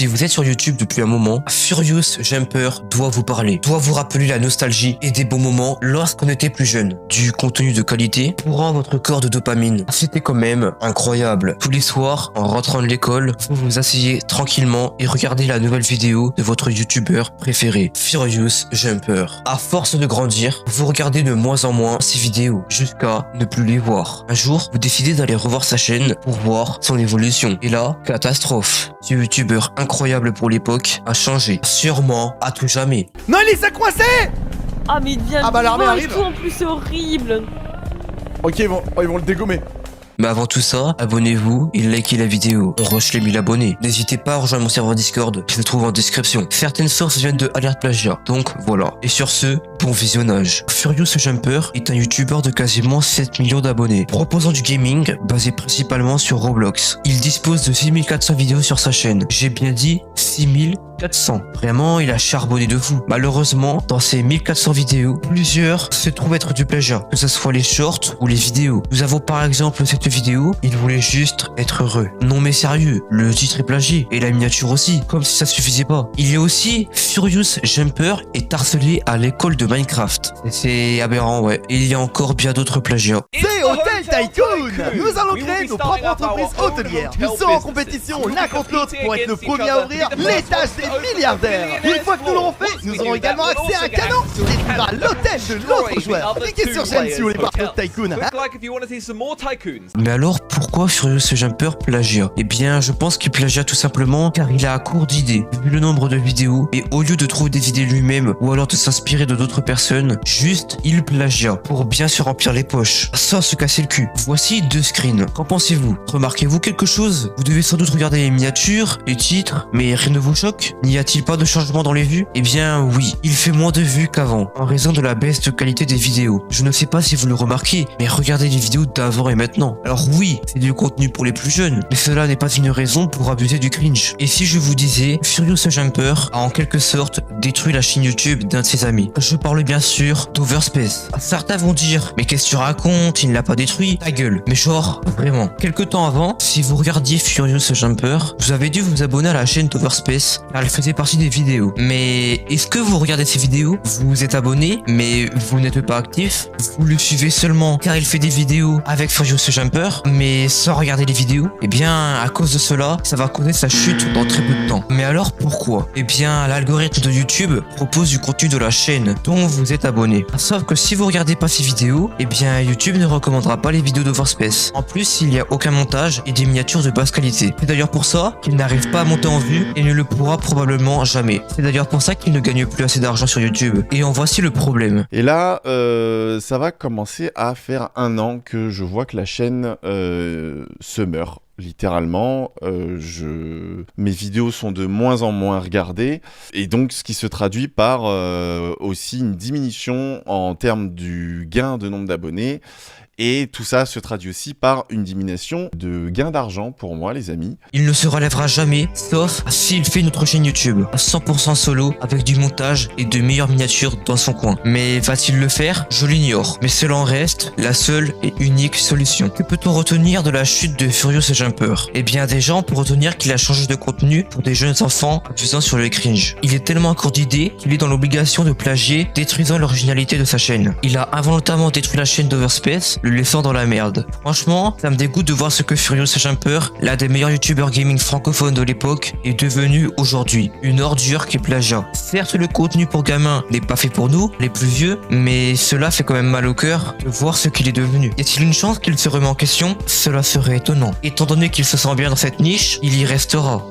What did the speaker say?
Si vous êtes sur YouTube depuis un moment, Furious Jumper doit vous parler, doit vous rappeler la nostalgie et des bons moments lorsqu'on était plus jeune. Du contenu de qualité pour votre corps de dopamine. C'était quand même incroyable. Tous les soirs, en rentrant de l'école, vous vous asseyez tranquillement et regardez la nouvelle vidéo de votre youtubeur préféré, Furious Jumper. À force de grandir, vous regardez de moins en moins ses vidéos jusqu'à ne plus les voir. Un jour, vous décidez d'aller revoir sa chaîne pour voir son évolution. Et là, catastrophe. Ce youtubeur incroyable pour l'époque a changé. Sûrement à tout jamais. Non, il s'est coincé. Ah mais il devient l'armée vivant et arrive. tout, en plus c'est horrible. Ok, ils vont le dégommer. Mais avant tout ça, abonnez-vous et likez la vidéo. On rush les 1000 abonnés. N'hésitez pas à rejoindre mon serveur Discord qui se trouve en description. Certaines sources viennent de Alert Plagiat. Donc voilà. Et sur ce, bon visionnage. Furious Jumper est un youtubeur de quasiment 7 millions d'abonnés, proposant du gaming basé principalement sur Roblox. Il dispose de 6400 vidéos sur sa chaîne. J'ai bien dit 6400. Vraiment, il a charbonné de fou. Malheureusement, dans ces 1400 vidéos, plusieurs se trouvent être du plagiat, que ce soit les shorts ou les vidéos. Nous avons par exemple cette vidéo, il voulait juste être heureux. Non mais sérieux, le titre est plagié, et la miniature aussi, comme si ça suffisait pas. Il y a aussi Furious Jumper est harcelé à l'école de Minecraft. C'est aberrant, ouais. Et il y a encore bien d'autres plagiats. C'est Hotel Tycoon. Nous allons créer nos propres entreprises hôtelières. Nous serons en compétition l'un contre l'autre pour être le premier à ouvrir l'étage des milliardaires. Une fois que nous l'aurons fait, nous aurons également accès à un cadeau qui détruira l'hôtel de l'autre joueur. Cliquez sur j'aime si vous voulez voir Tycoon. Mais alors, pourquoi Furious Jumper plagiat? Eh bien, je pense qu'il plagia tout simplement car il a à court d'idées, vu le nombre de vidéos, et au lieu de trouver des idées lui-même ou alors de s'inspirer de d'autres personnes, juste il plagia pour bien se remplir les poches, sans se casser le cul. Voici 2 screens. Qu'en pensez-vous? Remarquez-vous quelque chose? Vous devez sans doute regarder les miniatures, les titres, mais rien ne vous choque? N'y a-t-il pas de changement dans les vues? Eh bien oui, il fait moins de vues qu'avant, en raison de la baisse de qualité des vidéos. Je ne sais pas si vous le remarquez, mais regardez les vidéos d'avant et maintenant. Alors oui, c'est du contenu pour les plus jeunes, mais cela n'est pas une raison pour abuser du cringe. Et si je vous disais, Furious Jumper a en quelque sorte détruit la chaîne YouTube d'un de ses amis. Je parle bien sûr d'Overspace. Certains vont dire, mais qu'est-ce que tu racontes, il ne l'a pas détruit, ta gueule. Mais genre, vraiment. Quelque temps avant, si vous regardiez Furious Jumper, vous avez dû vous abonner à la chaîne d'Overspace, car elle faisait partie des vidéos. Mais est-ce que vous regardez ces vidéos? Vous vous êtes abonné, mais vous n'êtes pas actif? Vous le suivez seulement car il fait des vidéos avec Furious Jumper, mais sans regarder les vidéos? Eh bien, à cause de cela, ça va causer sa chute dans très peu de temps. Mais alors pourquoi? Eh bien, l'algorithme de YouTube propose du contenu de la chaîne dont vous êtes abonné. Sauf que si vous regardez pas ces vidéos, eh bien YouTube ne recommandera pas les vidéos d'Overspace. En plus, il n'y a aucun montage et des miniatures de basse qualité. C'est d'ailleurs pour ça qu'il n'arrive pas à monter en vue et ne le pourra probablement jamais. C'est d'ailleurs pour ça qu'il ne gagne plus assez d'argent sur YouTube. Et en voici le problème. Et là, ça va commencer à faire 1 an que je vois que la chaîne se meurt. Littéralement, mes vidéos sont de moins en moins regardées, et donc ce qui se traduit par aussi une diminution en termes du gain de nombre d'abonnés. Et tout ça se traduit aussi par une diminution de gain d'argent pour moi, les amis. Il ne se relèvera jamais, sauf s'il fait notre chaîne YouTube à 100% solo, avec du montage et de meilleures miniatures dans son coin. Mais va-t-il le faire? Je l'ignore. Mais cela en reste la seule et unique solution. Que peut-on retenir de la chute de Furious Jumper? Eh bien déjà, on peut retenir qu'il a changé de contenu pour des jeunes enfants abusant sur le cringe. Il est tellement à court d'idées qu'il est dans l'obligation de plagier, détruisant l'originalité de sa chaîne. Il a involontairement détruit la chaîne d'Overspace, le laissant dans la merde. Franchement, ça me dégoûte de voir ce que Furious Jumper, l'un des meilleurs youtubeurs gaming francophones de l'époque, est devenu aujourd'hui. Une ordure qui plagia. Certes, le contenu pour gamins n'est pas fait pour nous, les plus vieux, mais cela fait quand même mal au cœur de voir ce qu'il est devenu. Y a-t-il une chance qu'il se remet en question? Cela serait étonnant. Étant donné qu'il se sent bien dans cette niche, il y restera.